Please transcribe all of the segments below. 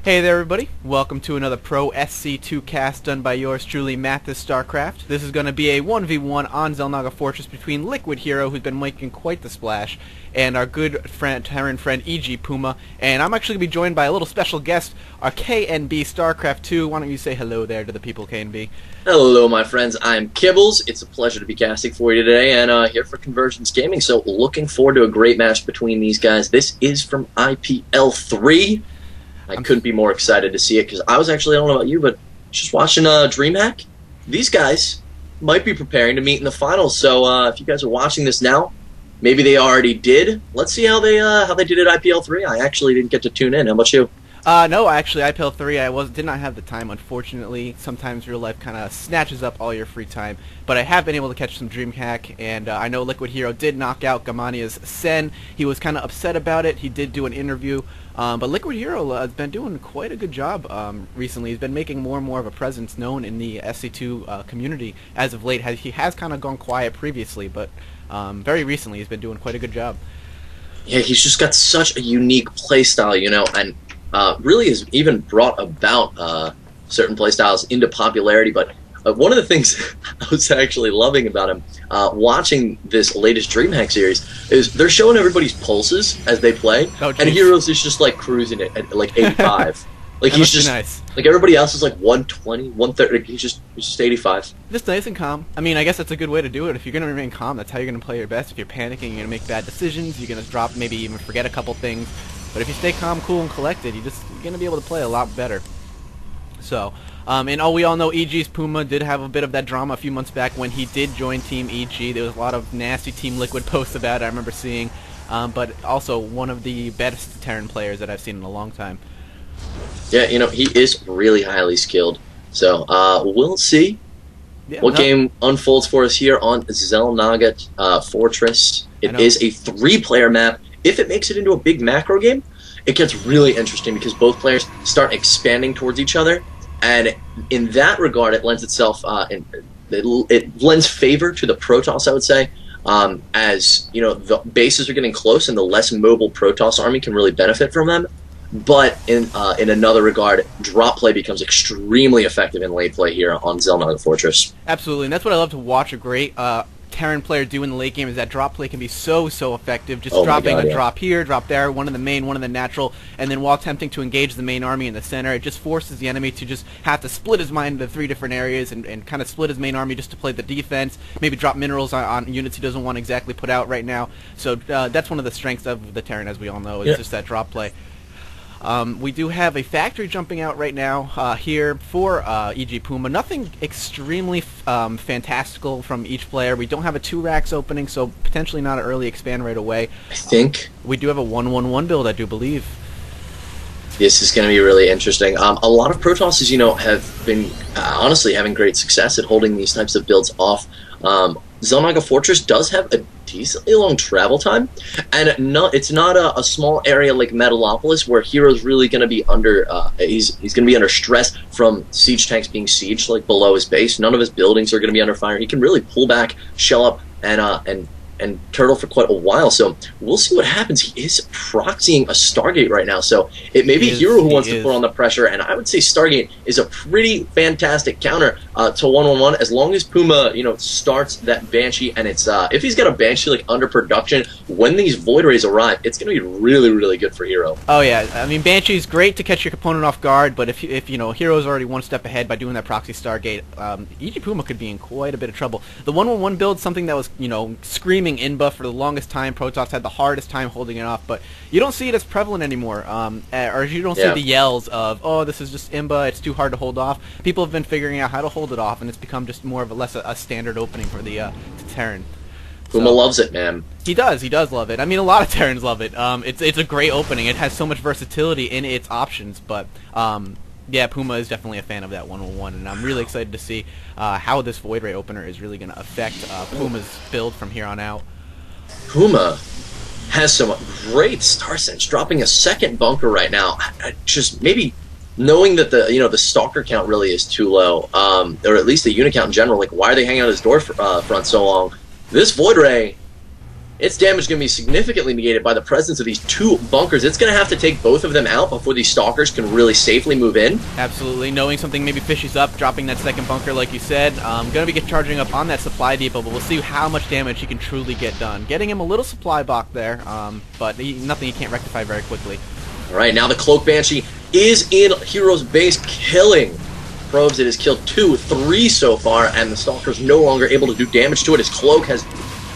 Hey there everybody, welcome to another Pro SC2 cast done by yours truly, KnBStarcraft. This is going to be a 1v1 on Xel'Naga Fortress between Liquid Hero, who's been making quite the splash, and our good friend, Terran friend EG.PuMa. And I'm actually going to be joined by a little special guest, our KnBStarcraft 2. Why don't you say hello there to the people, KnB? Hello my friends, I'm Kibbles. It's a pleasure to be casting for you today, and here for Convergence Gaming, so looking forward to a great match between these guys. This is from IPL 3. I couldn't be more excited to see it because I was actually, I don't know about you, but just watching DreamHack. These guys might be preparing to meet in the finals. So if you guys are watching this now, maybe they already did. Let's see how they did at IPL 3. I actually didn't get to tune in. How about you? No, actually, IPL 3, I did not have the time, unfortunately. Sometimes real life kind of snatches up all your free time. But I have been able to catch some DreamHack, and I know Liquid Hero did knock out Gamania's Sen. He was kind of upset about it. He did do an interview. But Liquid Hero has been doing quite a good job recently. He's been making more and more of a presence known in the SC2 community as of late. He has kind of gone quiet previously, but very recently he's been doing quite a good job. Yeah, he's just got such a unique playstyle, you know, and really has even brought about certain playstyles into popularity. But one of the things I was actually loving about him, watching this latest DreamHack series, is they're showing everybody's pulses as they play, and Heroes is just like cruising at like 85. Like he's just nice. Like everybody else is like 120, 130. He's just 85. Just nice and calm. I mean, I guess that's a good way to do it. If you're gonna remain calm, that's how you're gonna play your best. If you're panicking, you're gonna make bad decisions. You're gonna drop, maybe even forget a couple things. But if you stay calm, cool, and collected, you're gonna be able to play a lot better. So, and we all know EG.PuMa did have a bit of that drama a few months back when he did join Team EG. There was a lot of nasty Team Liquid posts about it, I remember seeing. But also one of the best Terran players that I've seen in a long time. Yeah, you know, he is really highly skilled. So, we'll see what game unfolds for us here on Xel'Naga Fortress. It is a 3-player map. If it makes it into a big macro game, it gets really interesting because both players start expanding towards each other, and in that regard, it lends itself, it lends favor to the Protoss, I would say, as you know, the bases are getting close, and the less mobile Protoss army can really benefit from them. But in another regard, drop play becomes extremely effective in late play here on Xel'Naga Fortress. Absolutely, and that's what I love to watch a great Terran player do in the late game, is that drop play can be so effective. Just dropping a drop here, drop there, one in the main, one in the natural, and then while attempting to engage the main army in the center, it just forces the enemy to just have to split his mind into 3 different areas and kind of split his main army just to play the defense, maybe drop minerals on units he doesn't want to exactly put out right now. So that's one of the strengths of the Terran, as we all know, is just that drop play. We do have a factory jumping out right now here for EG.PuMa. Nothing extremely fantastical from each player. We don't have a 2 racks opening, so potentially not an early expand right away. I think we do have a 1-1-1 build, I do believe. This is going to be really interesting. A lot of Protosses, you know, have been honestly having great success at holding these types of builds off. Xel'Naga Fortress does have a decently long travel time, and it's not a small area like Metalopolis where Hero's really going to be under he's going to be under stress from siege tanks being sieged like below his base. None of his buildings are going to be under fire. He can really pull back, shell up, and turtle for quite a while. So we'll see what happens. He is proxying a Stargate right now, so it may be Hero who wants to put on the pressure, and I would say Stargate is a pretty fantastic counter to 1-1-1 as long as PuMa, you know, starts that Banshee, and it's if he's got a Banshee like under production when these Void Rays arrive, it's going to be really good for Hero. Oh yeah, I mean Banshee's great to catch your opponent off guard, but if you know Hero's already one step ahead by doing that proxy Stargate, EG.PuMa could be in quite a bit of trouble. The 1-1-1 build, something that was, you know, screaming in buff for the longest time. Protoss had the hardest time holding it off, but you don't see it as prevalent anymore, or you don't see the yells of, oh, this is just Imba, it's too hard to hold off. People have been figuring out how to hold it off, and it's become just more of a standard opening for the Terran. PuMa loves it, man. He does love it. I mean, a lot of Terrans love it. It's a great opening. It has so much versatility in its options, but yeah, PuMa is definitely a fan of that 1-1-1, and I'm really excited to see how this Void Ray opener is really going to affect PuMa's build from here on out. PuMa has some great Star Sense, dropping a 2nd bunker right now. Just maybe knowing that the Stalker count really is too low, or at least the unit count in general. Like, why are they hanging out his door front so long? This Void Ray its damage is going to be significantly negated by the presence of these 2 bunkers. It's going to have to take both of them out before these Stalkers can really safely move in. Absolutely. Knowing something maybe fishy's up, dropping that second bunker like you said. Going to be charging up on that supply depot, but we'll see how much damage he can truly get done. Getting him a little supply box there, but nothing he can't rectify very quickly. Alright, now the Cloak Banshee is in Hero's base, killing probes. It has killed 2, 3 so far, and the Stalker's no longer able to do damage to it. His Cloak has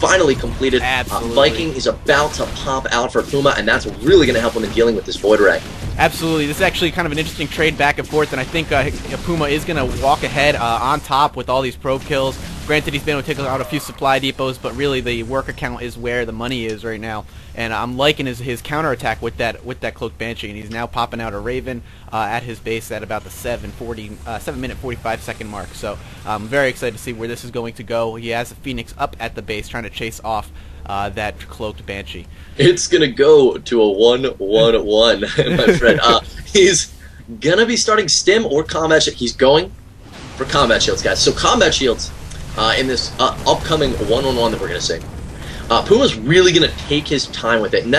finally completed. Viking is about to pop out for PuMa, and that's really going to help him in dealing with this Void Ray. Absolutely. This is actually kind of an interesting trade back and forth, and I think PuMa is going to walk ahead on top with all these probe kills. Granted, he's been able to take out a few supply depots, but really the worker count is where the money is right now. And I'm liking his counterattack with that Cloaked Banshee, and he's now popping out a Raven at his base at about the 7-minute 45-second mark. So I'm very excited to see where this is going to go. He has a Phoenix up at the base trying to chase off that Cloaked Banshee. It's going to go to a 1-1-1, my friend. He's going to be starting Stim or Combat Shields. He's going for Combat Shields, guys. So Combat Shields in this upcoming 1-1-1 that we're going to see. PuMa's really going to take his time with it, and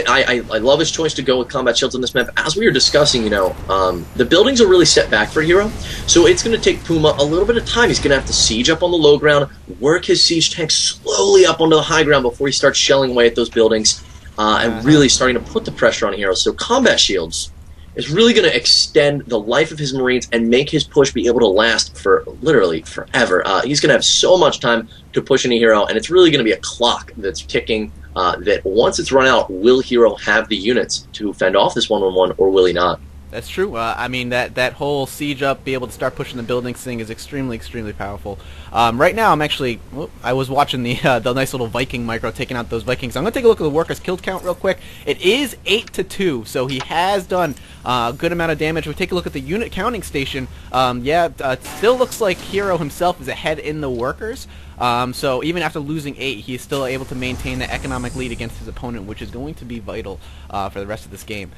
I love his choice to go with Combat Shields on this map. As we were discussing, the buildings are really set back for Hero, so it's going to take PuMa a little bit of time. He's going to have to siege up on the low ground, work his siege tanks slowly up onto the high ground before he starts shelling away at those buildings, and really starting to put the pressure on Hero. So Combat Shields is really going to extend the life of his Marines and make his push be able to last for literally forever. He's going to have so much time to push any Hero, and it's really going to be a clock that's ticking that once it's run out, will Hero have the units to fend off this 1-1-1, or will he not? That's true. I mean, that whole siege up, be able to start pushing the buildings thing is extremely, extremely powerful. Right now, I'm actually, I was watching the nice little Viking micro taking out those Vikings. I'm going to take a look at the workers killed count real quick. It is 8-2, so he has done a good amount of damage. We take a look at the unit counting station. It still looks like Hero himself is ahead in the workers. So even after losing 8, he is still able to maintain the economic lead against his opponent, which is going to be vital for the rest of this game.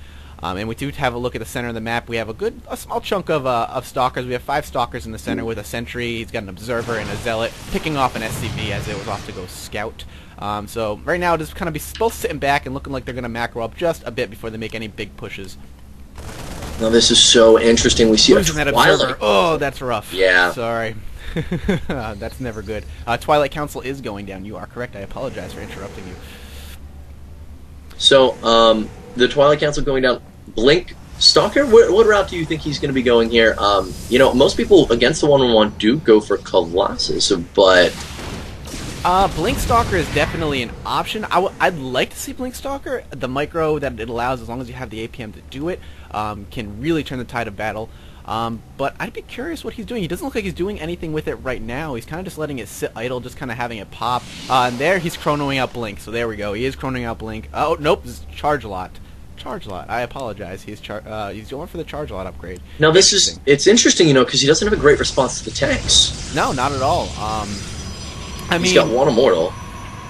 And we do have a look at the center of the map. We have a small chunk of Stalkers. We have 5 Stalkers in the center with a Sentry. He's got an Observer and a Zealot, picking off an SCV as it was off to go scout. So right now, just kind of be both sitting back and looking like they're going to macro up just a bit before they make any big pushes. Now this is so interesting. We see losing that Observer. Oh, that's rough. Yeah. Sorry. That's never good. Twilight Council is going down. You are correct. I apologize for interrupting you. So, the Twilight Council going down. Blink Stalker, what route do you think he's going to be going here? Most people against the 1-1-1 do go for Colossus, but Blink Stalker is definitely an option. I'd like to see Blink Stalker. The micro that it allows, as long as you have the APM to do it, can really turn the tide of battle. But I'd be curious what he's doing. He doesn't look like he's doing anything with it right now. He's kind of just letting it sit idle, just kind of having it pop. And there he's chronoing out Blink. So there we go. He is chronoing out Blink. Oh, nope. This is Charge Lot. Charge Lot. I apologize. He's going for the Charge Lot upgrade. Now it's interesting, because he doesn't have a great response to the tanks. No, not at all. He's got 1 Immortal.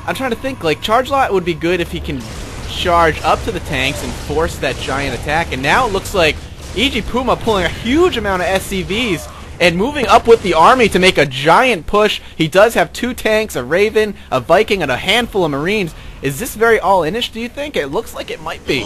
I'm trying to think. Like, Charge Lot would be good if he can charge up to the tanks and force that giant attack. And now it looks like EG.PuMa pulling a huge amount of SCVs and moving up with the army to make a giant push. He does have 2 tanks, a Raven, a Viking, and a handful of Marines. Is this very all-in-ish, do you think? It looks like it might be.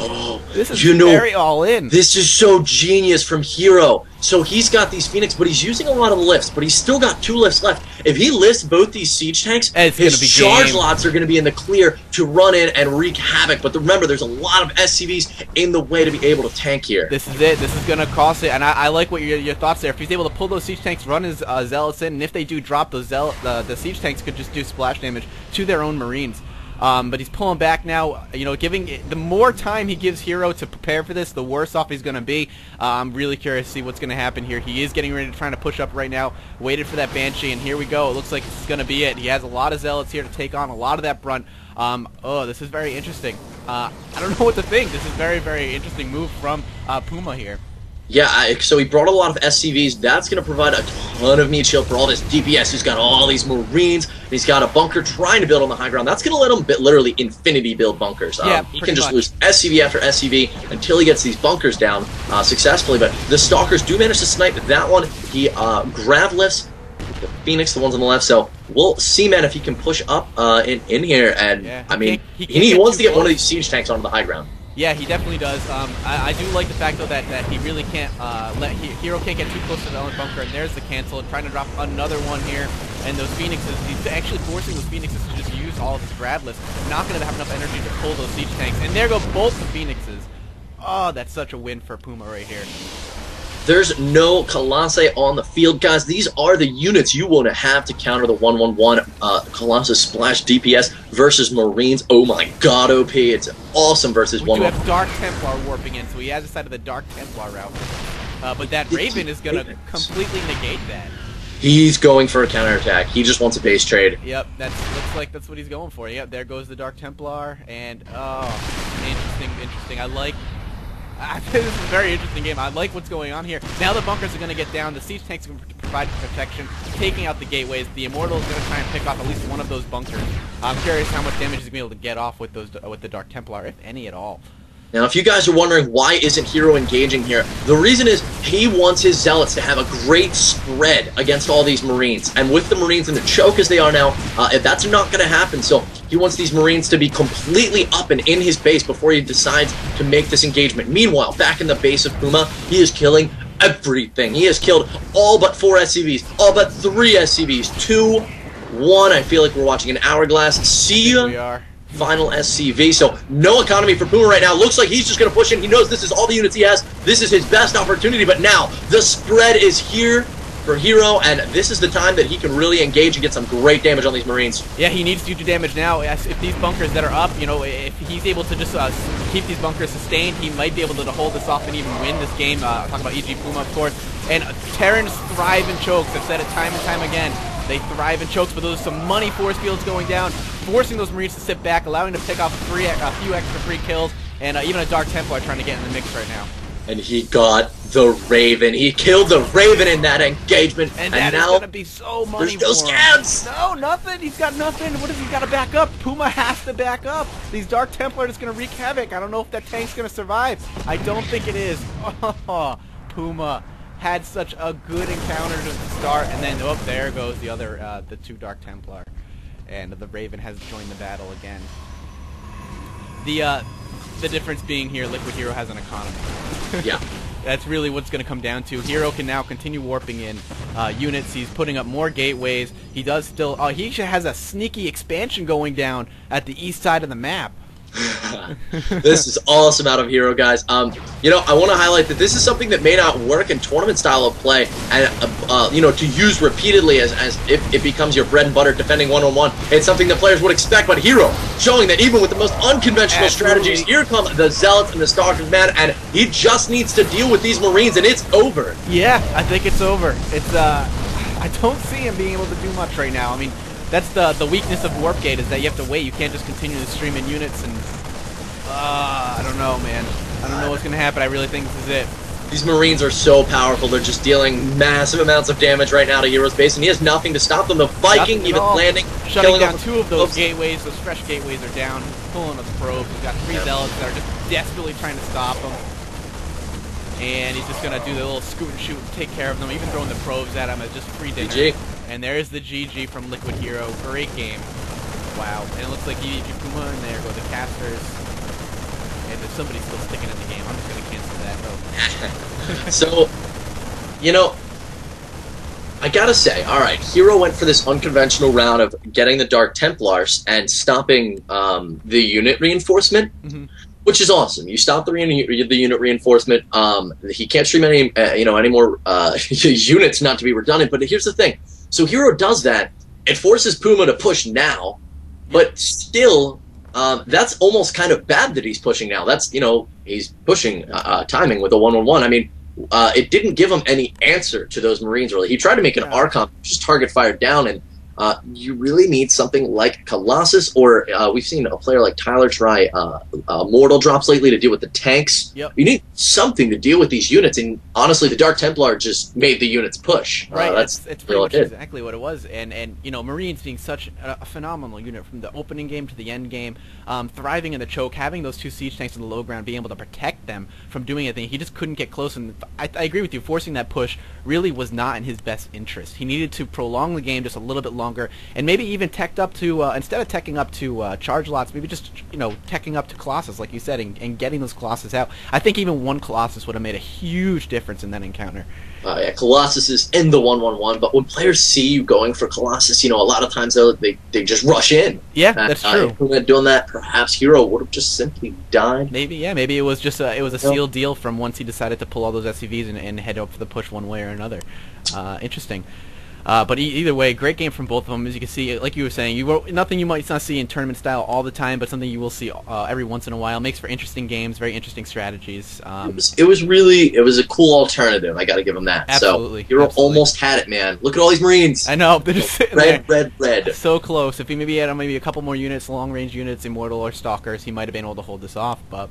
This is very all-in. This is so genius from Hero. So he's got these Phoenix, but he's using a lot of lifts, but he's still got 2 lifts left. If he lifts both these siege tanks, his charge lots are going to be in the clear to run in and wreak havoc. But remember, there's a lot of SCVs in the way to be able to tank here. This is it. This is going to cost it. And I like what your thoughts there. If he's able to pull those siege tanks, run his Zealots in, and if they do drop those the siege tanks could just do splash damage to their own Marines. But he's pulling back now. The more time he gives Hero to prepare for this, the worse off he's going to be. I'm really curious to see what's going to happen here. He is getting ready to try to push up right now. Waited for that Banshee, and here we go. It looks like this is going to be it. He has a lot of Zealots here to take on a lot of that brunt. This is very interesting. I don't know what to think. This is very, very interesting move from PuMa here. Yeah, so he brought a lot of SCVs. That's going to provide a ton of meat shield for all this DPS. He's got all these Marines. He's got a bunker trying to build on the high ground. That's going to let him literally infinity build bunkers. He can just lose SCV after SCV until he gets these bunkers down successfully. But the Stalkers do manage to snipe that one. He grav lifts the Phoenix, the ones on the left. So we'll see, man, if he can push up in here. And Yeah, I mean, he wants to get close. one of these siege tanks onto the high ground. Yeah, he definitely does. I do like the fact, though, that he really can't Hero can't get too close to the other bunker, and there's the cancel, and trying to drop another one here. And those Phoenixes, he's actually forcing those Phoenixes to just use all of his grab list. Not going to have enough energy to pull those siege tanks. And there go both the Phoenixes. Oh, that's such a win for PuMa right here. There's no Colossi on the field, guys. These are the units you want to have to counter the 1-1-1 Colossus Splash DPS versus Marines. Oh my god, OP. It's awesome versus 1-1. We do have Dark Templar warping in, so he has decided the Dark Templar route. But that Raven is going to completely negate that. He's going for a counterattack. He just wants a base trade. Yep, looks like that's what he's going for. Yep, there goes the Dark Templar, and interesting. This is a very interesting game. I like what's going on here. Now the bunkers are going to get down. The siege tanks are going to provide protection, taking out the gateways. The Immortal is going to try and pick off at least one of those bunkers. I'm curious how much damage he's going to be able to get off with the Dark Templar, if any at all. Now, if you guys are wondering why isn't Hero engaging here, the reason is he wants his Zealots to have a great spread against all these Marines. And with the Marines in the choke as they are now, that's not going to happen. So he wants these Marines to be completely up and in his base before he decides to make this engagement. Meanwhile, back in the base of PuMa, he is killing everything. He has killed all but 4 SCVs, all but 3 SCVs, 2, 1. I feel like we're watching an hourglass. See ya. We are. Final SCV, so no economy for PuMa right now. Looks like he's just going to push in. He knows this is all the units he has. This is his best opportunity, but now the spread is here for Hero, and this is the time that he can really engage and get some great damage on these Marines. Yeah, he needs to do damage now. If these bunkers that are up, you know, if he's able to just keep these bunkers sustained, he might be able to hold this off and even win this game. Talking about EG.PuMa, of course. And Terrans thrive in chokes. I've said it time and time again. They thrive in chokes, but those are some money force fields going down, forcing those Marines to sit back, allowing them to pick off a few extra free kills, and even a Dark Templar trying to get in the mix right now. And he got the Raven. He killed the Raven in that engagement. And that is going to be so money there's no scams. No, nothing. He's got nothing. What if he's got to back up? PuMa has to back up. These Dark Templar are just going to wreak havoc. I don't know if that tank's going to survive. I don't think it is. Oh, PuMa had such a good encounter to start, and then, oh, there goes the other, the 2 Dark Templar. And the Raven has joined the battle again. The difference being here, Liquid Hero has an economy. Yeah. That's really what's going to come down to. Hero can now continue warping in units. He's putting up more gateways. He does still... he has a sneaky expansion going down at the east side of the map. This is awesome out of Hero, guys. You know, I want to highlight that this is something that may not work in tournament style of play, and you know, to use repeatedly as if it becomes your bread and butter defending 1-on-1. It's something that players would expect, but Hero showing that even with the most unconventional strategies, here come the Zealots and the Stalkers, man, and he just needs to deal with these Marines, and it's over. Yeah, I think it's over. It's I don't see him being able to do much right now. I mean, that's the weakness of Warpgate, is that you have to wait. You can't just continue to stream in units, and I don't know, man. I don't know what's going to happen. I really think this is it. These Marines are so powerful. They're just dealing massive amounts of damage right now to Hero's base, and he has nothing to stop them. The Viking even landing, shutting down 2 of those gateways. Those fresh gateways are down. He's pulling us probes. We've got 3 Zealots that are just desperately trying to stop him. And he's just going to do the little scoot and shoot and take care of them, even throwing the probes at him as just free dinner. GG. And there's the GG from Liquid Hero. Great game. Wow. And it looks like EG.PuMa, and there go the casters. And there's somebody still sticking in the game. I'm just going to cancel that, though. So, you know, I gotta say, alright, Hero went for this unconventional route of getting the Dark Templars and stopping the unit reinforcement, which is awesome. You stop the unit reinforcement. He can't stream any, any more units, not to be redundant, but here's the thing. So Hero does that. It forces PuMa to push now, but still, that's almost kind of bad that he's pushing now. That's, you know, he's pushing timing with a 1-on-1. I mean, it didn't give him any answer to those Marines, really. He tried to make an Archon, just target fired down, and you really need something like Colossus, or we've seen a player like Tyler try Mortal drops lately to deal with the tanks. Yep. You need something to deal with these units, and honestly, the Dark Templar just made the units push. Right, that's it's pretty much exactly what it was. And you know, Marines being such a phenomenal unit from the opening game to the end game, thriving in the choke, having those 2 siege tanks in the low ground, being able to protect them from doing anything. He just couldn't get close, and I agree with you. Forcing that push really was not in his best interest. He needed to prolong the game just a little bit longer. longer, and maybe even teched up to instead of teching up to charge lots, maybe just teching up to Colossus, like you said, and getting those Colossus out. I think even one Colossus would have made a huge difference in that encounter. Yeah, Colossus is in the 1-1-1, but when players see you going for Colossus, a lot of times they just rush in. Yeah, that's true. Doing that, perhaps Hero would have just simply died. Maybe it was just a sealed deal from once he decided to pull all those SCVs and head up for the push one way or another. Interesting. But either way, great game from both of them. As you can see, like you were saying, nothing you might not see in tournament style all the time, but something you will see every once in a while. Makes for interesting games, very interesting strategies. It was a cool alternative. I got to give them that. Absolutely. So Hero almost had it, man. Look at all these Marines. I know. They're just sitting there. Red. So close. If he maybe had a couple more units, long range units, Immortal or Stalkers, he might have been able to hold this off. But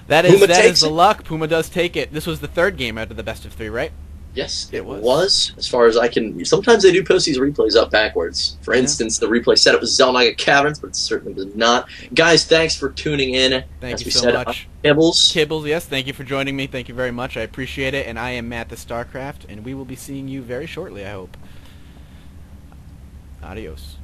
that is the luck. Puma does take it. This was the third game out of the best of 3, right? Yes, it was. As far as I can... Sometimes they do post these replays up backwards. For instance, the replay said it was Xel'Naga Caverns, but it certainly was not. Guys, thanks for tuning in. Thank you so much. Kibbles, yes, thank you for joining me. Thank you very much. I appreciate it. And I am Matt the StarCraft, and we will be seeing you very shortly, I hope. Adios.